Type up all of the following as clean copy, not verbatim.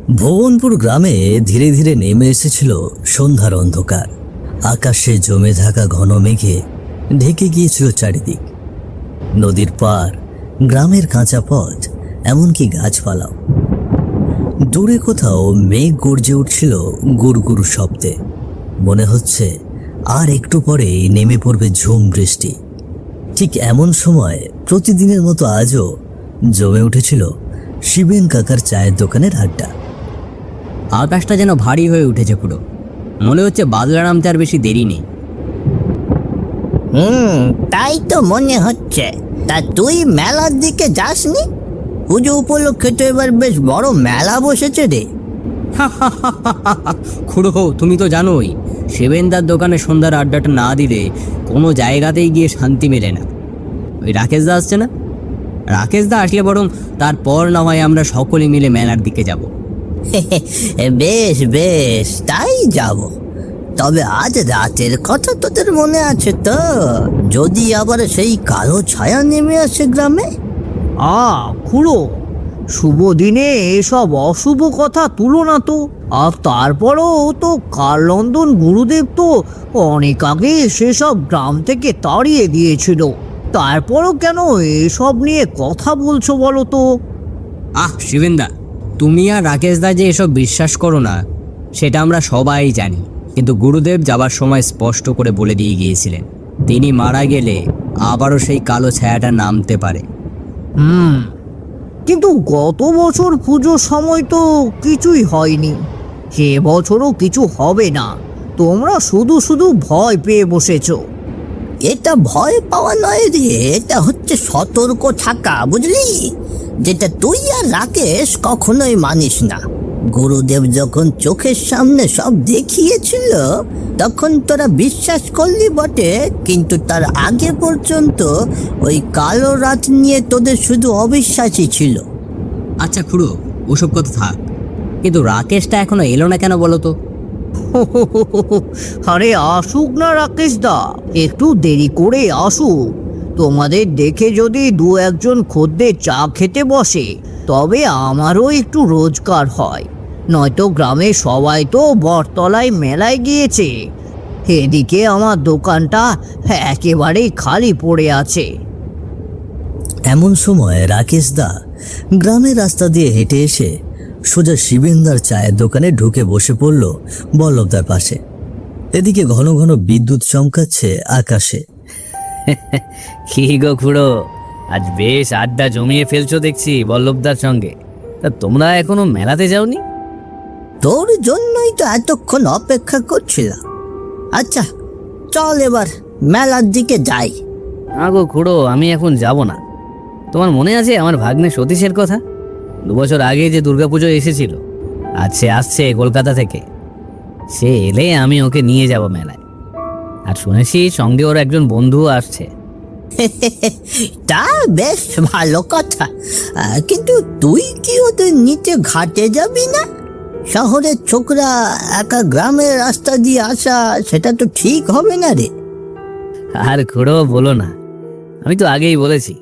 ভুবনপুর গ্রামে ধীরে ধীরে নেমে এসেছিল সন্ধ্যার অন্ধকার। আকাশে জমে থাকা ঘন মেঘে ঢেকে গিয়েছিল চারিদিক। নদীর পার, গ্রামের কাঁচা পথ, এমনকি গাছপালাও। দূরে কোথাও মেঘ গর্জে উঠছিল গুড়গুড় শব্দে। মনে হচ্ছে আর একটু পরেই নেমে পড়বে ঝুম বৃষ্টি। ঠিক এমন সময় প্রতিদিনের মতো আজও জমে উঠেছিল শিবেন কাকার চায়ের দোকানের আড্ডা। আকাশটা যেন ভারী হয়ে উঠেছে পুরো। মনে হচ্ছে বাদলা নামতে আর বেশি দেরি নেই। তাই তো মনে হচ্ছে। তা তুই মেলার দিকে যাসনি? পুজো উপলক্ষে তো এবার বেশ বড় মেলা বসেছে রে। খুড়ো, তুমি তো জানোই শিবেনদার দোকানে সন্ধ্যার আড্ডাটা না দিলে কোনো জায়গাতেই গিয়ে শান্তি মেলে না। ওই রাকেশদা আসছে না? রাকেশদা আসলে বরং তারপর না হয় আমরা সকলে মিলে মেলার দিকে যাব। বেশ বেশ, তাই যাব। তবে আজ রাতের কথা তোদের মনে আছে তো? যদি আবার সেই কালো ছায়া নেমে আসে গ্রামে। খুড়ো, শুভ দিনে এসব অশুভ কথা তুলো না তো। আর তারপরও তো কালনন্দন গুরুদেব তো অনেক আগে সেসব গ্রাম থেকে তাড়িয়ে দিয়েছিল। তারপরও কেন এসব নিয়ে কথা বলছো বলো তো? শিবেনদা, তুমি আর রাকেশদা যে এসব বিশ্বাস করো না সেটা আমরা সবাই জানি, কিন্তু গুরুদেব যাবার সময় স্পষ্ট করে বলে দিয়ে গিয়েছিলেন তিনি মারা গেলে আবারও সেই কালো ছায়াটা নামতে পারে। কিন্তু গত বছর পুজোর সময় তো কিছুই হয়নি, সে বছরও কিছু হবে না। তোমরা শুধু শুধু ভয় পেয়ে বসেছো। এটা ভয় পাওয়া নয় রে, এটা হচ্ছে সতর্ক থাকা, বুঝলি? যেটা তুই আর রাকেশ কখনোই মানিস না। গুরুদেব যখন চোখের সামনে সব দেখিয়েছিল তখন তোরা বিশ্বাস করলি বটে, কিন্তু তার আগে পর্যন্ত ওই কালো রাত নিয়ে তোদের শুধু অবিশ্বাসই ছিল। আচ্ছা খুড়ো, ওসব কথা থাক, কিন্তু রাকেশটা এখনো এলো না কেন বলো তো? আরে আসুক না রাকেশ দা, একটু দেরি করে আসুক। তোমাদের দেখে যদি দু একজন খদ্দের চা খেতে বসে তবে আমারও একটু রোজগার হয়। নয়তো গ্রামে সবাই তো বটতলায় মেলায় গিয়েছে, এদিকে আমার দোকানটা একেবারেই খালি পড়ে আছে। এমন সময় রাকেশদা গ্রামের রাস্তা দিয়ে হেঁটে এসে সোজা শিবেনদার চায়ের দোকানে ঢুকে বসে পড়ল বল্লভদার পাশে। এদিকে ঘন ঘন বিদ্যুৎ চমকাচ্ছে আকাশে। কি গো খুড়ো, আজ বেশ আড্ডা জমিয়ে ফেলছো দেখছি বল্লভদার সঙ্গে। তা তোমরা এখনো মেলাতে যাওনি? তোর জন্যই তো এতক্ষণ অপেক্ষা করছিলাম। আচ্ছা চল এবার মেলার দিকে যাই। না গো খুড়ো, আমি এখন যাব না। তোমার মনে আছে আমার ভাগ্নে সতীশের কথা? 2 বছর আগে যে দুর্গাপুজো এসেছিল, আজ সে আসছে কলকাতা থেকে। সে এলে আমি ওকে নিয়ে যাব মেলায়। আর শুনেছি সঙ্গে ওর একজন বন্ধুও আসছে। তা বেশ ভালো কথা, কিন্তু তুই কি ওদের নিতে ঘাটে যাবি না? শহরের ছোকরা একা গ্রামের রাস্তা দিয়ে আসা, সেটা তো ঠিক হবে না রে। আর খুড়ো বলো না, আমি তো আগেই বলেছি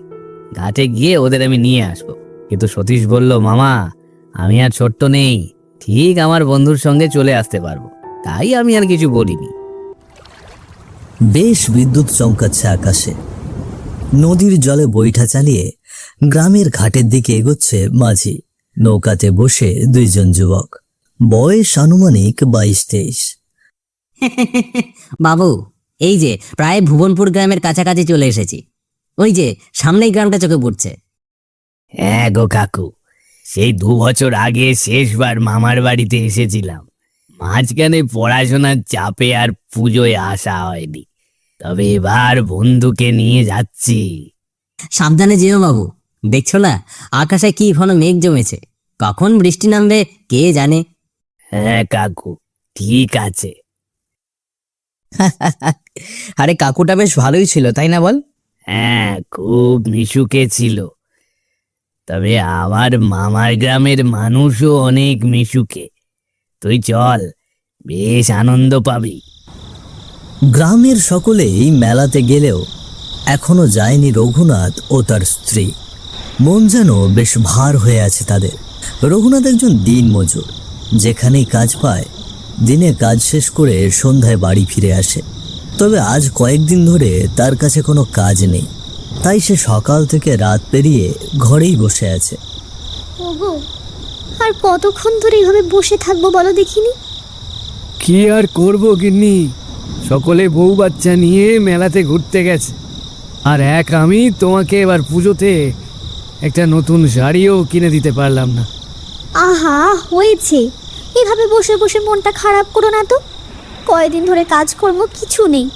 ঘাটে গিয়ে ওদের আমি নিয়ে আসবো। কিন্তু সতীশ বলল, মামা আমি আর ছোট্ট নেই, ঠিক আমার বন্ধুর সঙ্গে চলে আসতে পারবো। তাই আমি আর কিছু বলিনি। বেশ বিদ্যুৎ চমকাচ্ছে আকাশে। নদীর জলে বৈঠা চালিয়ে গ্রামের ঘাটের দিকে এগোচ্ছে মাঝি। নৌকাতে বসে 2 জন যুবক, বয়স আনুমানিক 22-23। বাবু, এই যে প্রায় ভুবনপুর গ্রামের কাছাকাছি চলে এসেছি। ওই যে সামনেই গ্রামটা চোখে পড়ছে। হ্যাঁ গো কাকু, সেই 2 বছর আগে শেষবার মামার বাড়িতে এসেছিলাম। মাঝখানে পড়াশোনার চাপে আর পুজোয় আসা হয়নি, তবে এবার বন্ধুকে নিয়ে যাচ্ছি। সাবধানে যেও বাবু, দেখছো না আকাশে কি ঘন মেঘ জমেছে, কখন বৃষ্টি নামবে কে জানে। হ্যাঁ কাকু, ঠিক আছে। আরে কাকুটা বেশ ভালোই ছিল, তাই না বল? হ্যাঁ, খুব মিশুকে ছিল। তবে আমার মামার গ্রামের মানুষও অনেক মিশুকে। তুই চল, বেশ আনন্দ পাবি। গ্রামের সকলেই মেলাতে গেলেও এখনো যায়নি রঘুনাথ ও তার স্ত্রী। মন যেন বেশ ভার হয়ে আছে তাদের। রঘুনাথ একজন দিনমজুর, যেখানেই কাজ পায় দিনে কাজ শেষ করে সন্ধ্যায় বাড়ি ফিরে আসে। তবে আজ কয়েকদিন ধরে তার কাছে কোনো কাজ নেই, তাই সে সকাল থেকে রাত পেরিয়ে ঘরেই বসে আছে। ওগো, আর কতক্ষণ ধরে এইভাবে বসে থাকবো বলো দেখিনি? কি আর করবো গিন্নি, সকলে বউ বাচ্চা নিয়ে মেলাতে ঘুরতে গেছে, আর আমি তোমাকে এবার পুজোতে একটা নতুন শাড়িও কিনে দিতে পারলাম না। আহা, হয়েছে, এভাবে বসে বসে মনটা খারাপ করো না তো। কয়দিন ধরে কাজ করব, কিছু নেই।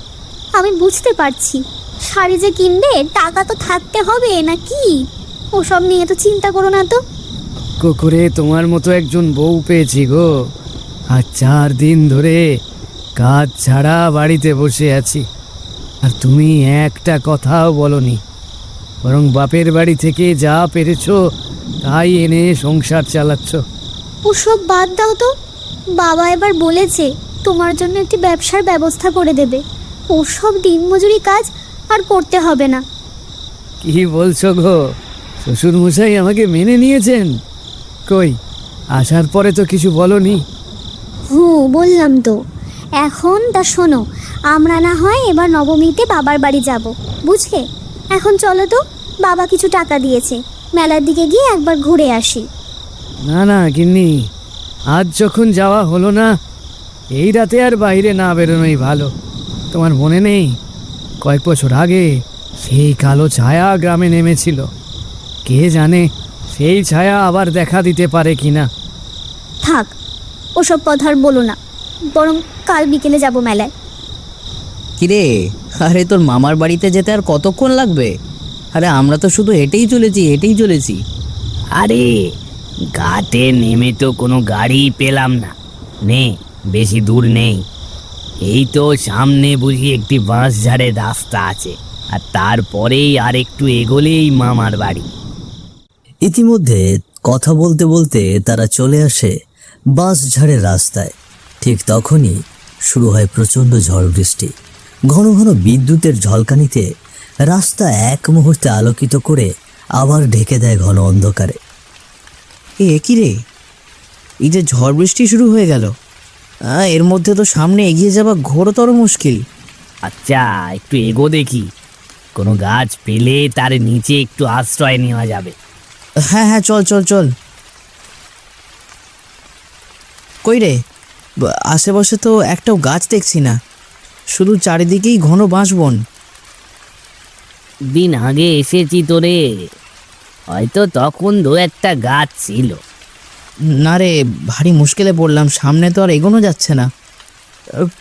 আমি বুঝতে পারছি, শাড়ি যে কিনবে টাকা তো থাকতে হবে নাকি? ওসব নিয়ে তো চিন্তা করো না তো। করে তোমার মতো একজন বউ পেয়েছি গো, আর 4 দিন ধরে কাজ ছাড়া বাড়িতে বসে আছি, আর তুমি একটা কথাও বলনি, বরং বাপের বাড়ি থেকে যা পেরেছো তাই এনে সংসার চালাচ্ছ। ওসব বাদ দাও তো। বাবা এবার বলেছে তোমার জন্য একটি ব্যবসার ব্যবস্থা করে দেবে। ওসব দিনমজুরি কাজ আর করতে হবে না। কি বলছো গো, শ্বশুর মশাই আমাকে মেনে নিয়েছেন? কই, আসার পরে তো কিছু বলনি। বললাম তো। এখন তা শোনো, আমরা না হয় এবার নবমীতে বাবার বাড়ি যাব, বুঝলে? এখন চলো তো, বাবা কিছু টাকা দিয়েছে, মেলার দিকে গিয়ে একবার ঘুরে আসি। না না গিন্নি, আজ যখন যাওয়া হলো না, এই রাতে আর বাইরে না বেরোনোই ভালো। তোমার মনে নেই, কয়েক বছর আগে সেই কালো ছায়া গ্রামে নেমেছিল? কে জানে সেই ছায়া আবার দেখা দিতে পারে কিনা। থাক, ওসব কথা আর বলো না, বরং কাল বিকেলে যাব মেলায়। কিরে, আরে তোর মামার বাড়িতে যেতে আর কতক্ষণ লাগবে? আরে আমরা তো শুধু হেঁটেই চলেছি। আরে ঘাটে নেমে তো কোনো গাড়ি পেলাম না, বেশি দূর নেই, এই তো সামনে বুঝি একটি বাঁশঝাড়ের রাস্তা আছে, আর তারপরেই আর একটু এগোলেই মামার বাড়ি। ইতিমধ্যে কথা বলতে বলতে তারা চলে আসে বাঁশঝাড়ের রাস্তায়। ঠিক তখনই শুরু হয় প্রচণ্ড ঝড় বৃষ্টি। ঘন ঘন বিদ্যুতের ঝলকানিতে রাস্তা এক মুহূর্তে আলোকিত করে আবার ঢেকে দেয় ঘন অন্ধকারে। কি রে, এই যে ঝড় বৃষ্টি শুরু হয়ে গেল, এর মধ্যে তো সামনে এগিয়ে যাওয়া ঘোরতর মুশকিল। আচ্ছা একটু এগো দেখি, কোনো গাছ পেলে তার নিচে একটু আশ্রয় নেওয়া যাবে। হ্যাঁ, চল চল চল। কই রে, আশেপাশে তো একটাও গাছ দেখছি না, শুধু চারিদিকেই ঘন বাঁশবন। দিন আগে এসেছি তো রে, হয়তো তখন 2-1টা গাছ ছিল। না রে, ভারী মুশকিলে পড়লাম, সামনে তো আর এগোনো যাচ্ছে না।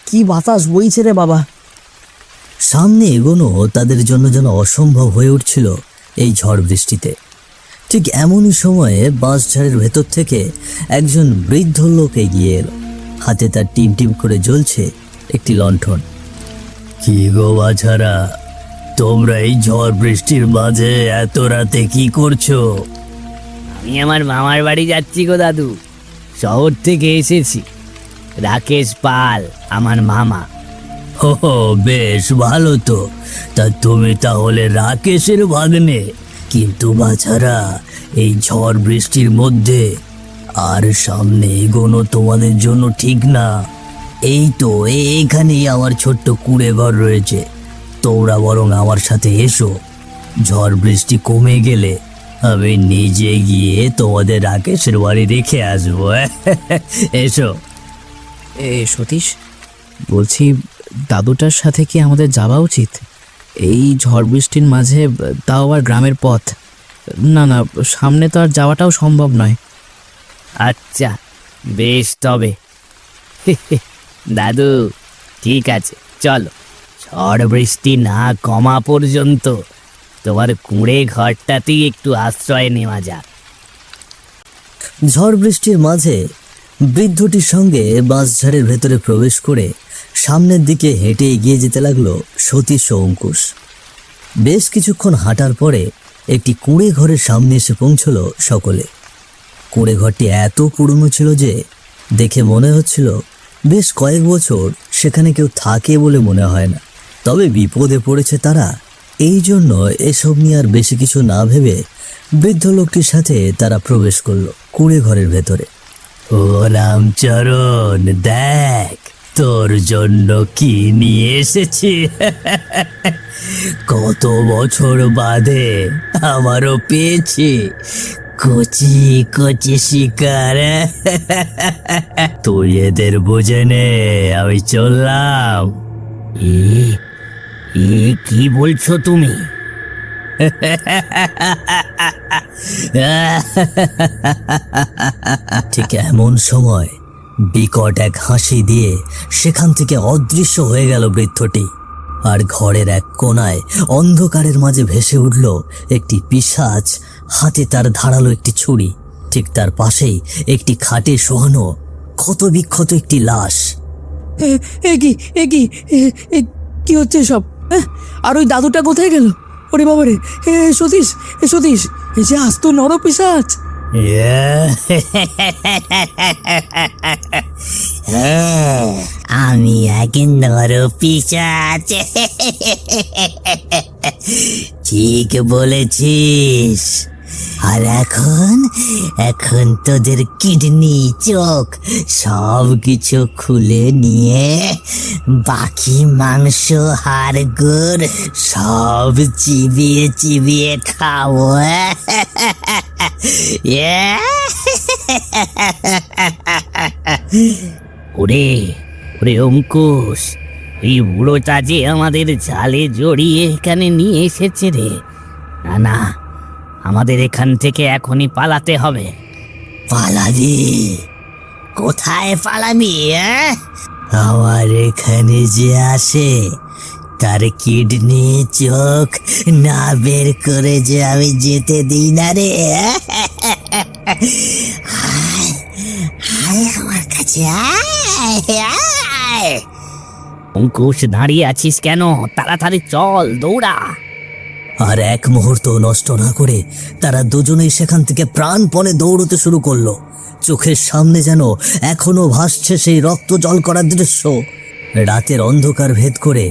কি বাতাস বইছে রে বাবা। সামনে এগোনো তাদের জন্য যেন অসম্ভব হয়ে উঠছিল এই ঝড় বৃষ্টিতে। ঠিক এমনই সময়ে বাঁশঝাড়ের ভেতর থেকে একজন বৃদ্ধ লোক এগিয়ে এলো। হাতে তার টিম টিম করে জ্বলছে একটি লণ্ঠন। কি গো বাছারা, তোমরা এই ঝড় বৃষ্টির মাঝে এত রাতে কি করছো? আমি আমার মামার বাড়ি যাচ্ছি গো দাদু, শহর থেকে এসেছি। রাকেশ পাল আমার মামা। ও বেশ ভালো তো, তা তুমি তাহলে রাকেশের ভাগ্নে? কিন্তু বাছারা, এই ঝড় বৃষ্টির মধ্যে আর সামনে এগোনো তোমাদের জন্য ঠিক না। এই তো এইখানেই আমার ছোট্ট কুঁড়ে ঘর রয়েছে, তোমরা বরং আমার সাথে এসো। ঝড় বৃষ্টি কমে গেলে আমি নিজে গিয়ে তোমাদের রাকেশের বাড়ি রেখে আসবো। এসো। সতীশ, বলছি দাদুটার সাথে কি আমাদের যাওয়া উচিত এই ঝড় বৃষ্টির মাঝে, তাও আবার গ্রামের পথ? না, সামনে তো আর যাওয়াটাও সম্ভব নয়। আচ্ছা বেশ, তবে দাদু ঠিক আছে, চলো, ঝড় বৃষ্টি না কমা পর্যন্ত তোমার কুঁড়ে ঘরটাতেই একটু আশ্রয় নেওয়া যাক। ঝড় বৃষ্টির মাঝে বৃদ্ধটির সঙ্গে বাঁশঝাড়ের ভেতরে প্রবেশ করে সামনের দিকে হেঁটে এগিয়ে যেতে লাগলো সতীশ ও অঙ্কুশ। বেশ কিছুক্ষণ হাঁটার পরে একটি কুঁড়ে ঘরের সামনে এসে পৌঁছলো সকলে। কুঁড়ে ঘরটি এত পুরনো ছিল যে দেখে মনে হচ্ছিল বেশ কয়েক বছর সেখানে কেউ থাকে বলে মনে হয় না। তবে বিপদে পড়েছে তারা, এই জন্য এসব নিয়ে আর বেশি কিছু না ভেবে বৃদ্ধ লোকটির সাথে তারা প্রবেশ করলো কুঁড়ে ঘরের ভেতরে। ও রামচরণ, দেখ তোর জন্য কি নিয়ে এসেছি। কত বছর বাদে আমারও পেয়েছি কচি কচি শিকার। তুই এদের বুঝে নে, আমি চললাম। কি বলছো তুমি? ঠিক এমন সময় বিকট এক হাসি দিয়ে সেখান থেকে অদৃশ্য হয়ে গেল বৃদ্ধটি। আর ঘরের এক কোণায় অন্ধকারের মাঝে ভেসে উঠল একটি পিশাচ, হাতে তার ধারালো একটি ছুরি। ঠিক তার পাশেই একটি খাটে শোয়ানো ক্ষত বিক্ষত একটি লাশ। কি হচ্ছে সব? আর ওই দাদুটা কোথায় গেল? ওরে বাবারে, সতীশ, সতীশ, এই যে আস্ত নরপিশাচ। আমি আগে নরপিশাচ। ঠিক বলেছিস। আর এখন তোদের কিডনি, চোখ সব কিছু খুলে নিয়ে বাকি মাংস, হাড় গুড় সব চিবিয়ে চিবিয়ে খাবো। ওরে ওরে অঙ্কুশ, এই বুড়োটা যে আমাদের জালে জড়িয়ে এখানে নিয়ে এসেছে রে। না না, আমাদের এখান থেকে এখনই পালাতে হবে। পালাবি? কোথায় পালাবি? আমার এখানে যে আসে তার কিডনি, চোখ না বের করে যে আমি যেতে দিই না রে। আমার কাছে অঙ্কুশ, দাঁড়িয়ে আছিস কেন? তাড়াতাড়ি চল, দৌড়া। আর এক মুহূর্ত নষ্ট না করে তারা দুজনেই সেখান থেকে প্রাণপণে দৌড়তে শুরু করলো। চোখের সামনে যেন এখনো ভাসছে সেই রক্ত জল করার দৃশ্য। রাতের অন্ধকার ভেদ করে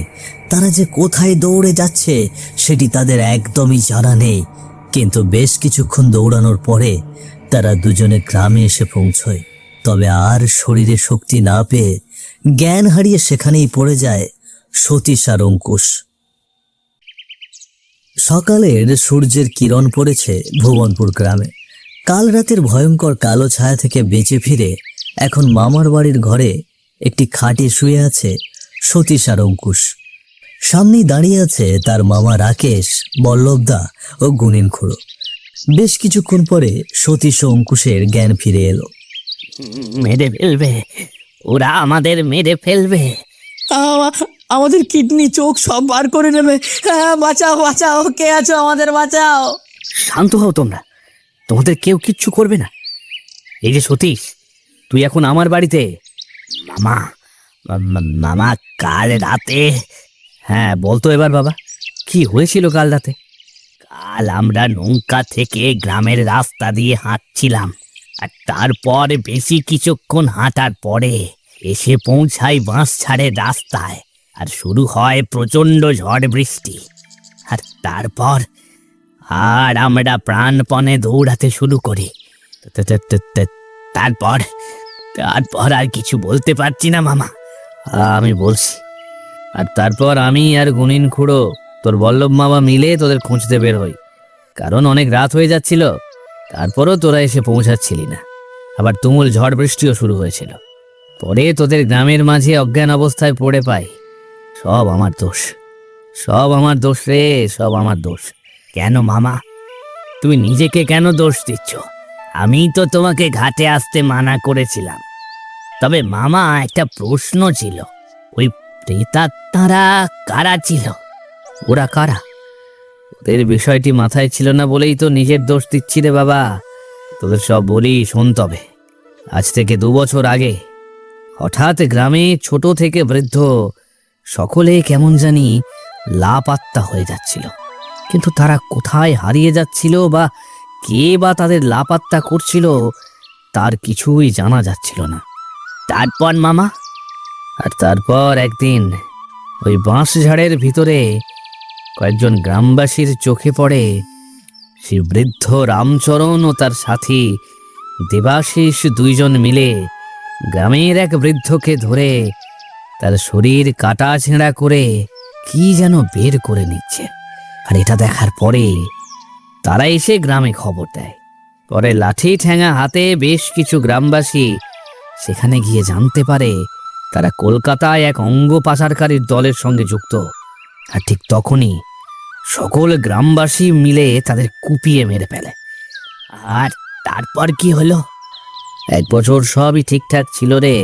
তারা যে কোথায় দৌড়ে যাচ্ছে সেটি তাদের একদমই জানা নেই। কিন্তু বেশ কিছুক্ষণ দৌড়ানোর পরে তারা দুজনে গ্রামে এসে পৌঁছয়। তবে আর শরীরে শক্তি না পেয়ে জ্ঞান হারিয়ে সেখানেই পড়ে যায় সতীশ আর অঙ্কুশ। সকালের সূর্যের কিরণ পড়েছে ভুবনপুর গ্রামে। কাল রাতের ভয়ঙ্কর কালো ছায়া থেকে বেঁচে ফিরে এখন মামার বাড়ির ঘরে একটি খাটে শুয়ে আছে সতীশ আর অঙ্কুশ। সামনেই দাঁড়িয়ে আছে তার মামা রাকেশ, বল্লভদা ও গুণিন খুড়ো। বেশ কিছুক্ষণ পরে সতীশ ও অঙ্কুশের জ্ঞান ফিরে এলো। মেরে ফেলবে ওরা, আমাদের মেরে ফেলবে। আমাদের কিডনি, চোখ সব বার করে নেবে। বাঁচাও, বাঁচাও, কে আছো? আমাদের বাঁচাও। শান্ত হও তোমরা, তোমাদের কেউ কিচ্ছু করবে না। এই যে সতীশ, তুই এখন আমার বাড়িতে। মামা, মামা কাল রাতে। হ্যাঁ বলতো এবার বাবা, কি হয়েছিল কাল রাতে? কাল আমরা নৌকা থেকে গ্রামের রাস্তা দিয়ে হাঁটছিলাম, আর তারপর বেশি কিছুক্ষণ হাঁটার পরে এসে পৌঁছাই বাঁশঝাড়ের রাস্তায়। আর শুরু হয় প্রচণ্ড ঝড় বৃষ্টি। আর তারপর আমরা প্রাণপণে দৌড়াতে শুরু করি। তারপর আর কিছু বলতে পারছি না মামা, আমি বলছি। আর তারপর আমি আর গুণিন খুড়ো, তোর বল্লভ মামা মিলে তোদের খুঁজতে বের হই। কারণ অনেক রাত হয়ে যাচ্ছিল, তারপরও তোরা এসে পৌঁছাচ্ছিলি না। আবার তুমুল ঝড় বৃষ্টিও শুরু হয়েছিল। পরে তোদের গ্রামের মাঝে অজ্ঞান অবস্থায় পড়ে পাই। সব আমার দোষ, সব আমার দোষ রে, সব আমার দোষ। কেন মামা, তুমি নিজেকে কেন দোষ দিচ্ছ? আমি তো তোমাকে ঘাটে আসতে মানা করেছিলাম। তবে মামা, একটা প্রশ্ন ছিল, ওই প্রেতাত্মারা কারা ছিল? ওরা কারা? ওদের বিষয়টি মাথায় ছিল না বলেই তো নিজের দোষ দিচ্ছি রে বাবা। তোদের সব বলি শোন। তবে আজ থেকে 2 বছর আগে হঠাৎ গ্রামে ছোট থেকে বৃদ্ধ সকলে কেমন জানি লাপাত্তা হয়ে যাচ্ছিল। কিন্তু তারা কোথায় হারিয়ে যাচ্ছিল বা কে বা তাদের লাপাত্তা করছিল তার কিছুই জানা যাচ্ছিল না। তারপর মামা, আর তারপর একদিন ওই বাঁশঝাড়ের ভিতরে কয়েকজন গ্রামবাসীর চোখে পড়ে সেই বৃদ্ধ রামচরণ ও তার সাথী দেবাশিস দুইজন মিলে গ্রামের এক বৃদ্ধকে ধরে তার শরীর কাটা ছেঁড়া করে কি যেন বের করে নিচ্ছে। আর এটা দেখার পরে তারা এসে গ্রামে খবর দেয়। পরে লাঠি ঠ্যাঙা হাতে বেশ কিছু গ্রামবাসী সেখানে গিয়ে জানতে পারে তারা কলকাতায় এক অঙ্গ পাচারকারীর দলের সঙ্গে যুক্ত। আর ঠিক তখনই সকল গ্রামবাসী মিলে তাদের কুপিয়ে মেরে ফেলে। আর তারপর কি হলো? 1 বছর সবই ঠিকঠাক ছিল রে,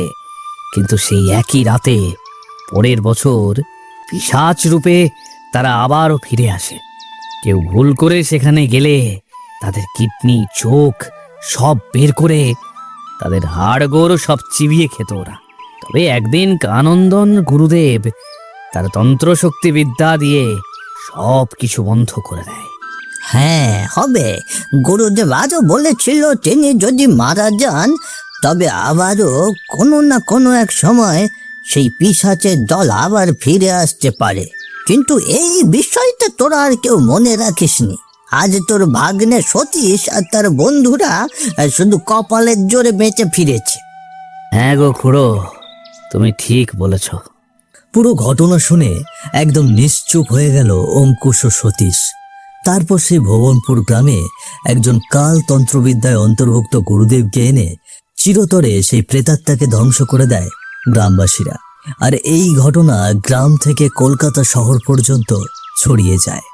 কিন্তু সেই একই রাতে পরের বছর পিশাচ রূপে তারা আবারও ফিরে আসে। কেউ ভুল করে সেখানে গেলে তাদের কিডনি, চোখ সব বের করে তাদের হাড়গোড় সব চিবিয়ে খেত ওরা। তবে একদিন কানন্দন গুরুদেব তার তন্ত্রশক্তি বিদ্যা দিয়ে সব কিছু বন্ধ করে দেয়। হ্যাঁ, হবে। গুরুদেব আজও বলেছিল তিনি যদি মারা যান তবে আবারও কোনো না কোনো এক সময় সেই পিশাচের দল আবার ফিরে আসতে পারে। কিন্তু এই বিষয়টা তোরা আর কেউ মনে রাখিসনি। আজ তোর ভাগ্নে সতীশ আর তার বন্ধুরা শুধু কপালের জোরে বেঁচে ফিরেছে। হ্যাঁ গো খুড়ো, তুমি ঠিক বলেছ। পুরো ঘটনা শুনে একদম নিশ্চুপ হয়ে গেল অঙ্কুশ ও সতীশ। তারপর সেই ভুবনপুর গ্রামে একজন কাল তন্ত্রবিদ্যায় অন্তর্ভুক্ত গুরুদেবকে এনে চিরতরে সেই প্রেতাত্মাকে ধ্বংস করে দেয় গ্রামবাসীরা। আর এই ঘটনা গ্রাম থেকে কলকাতা শহর পর্যন্ত ছড়িয়ে যায়।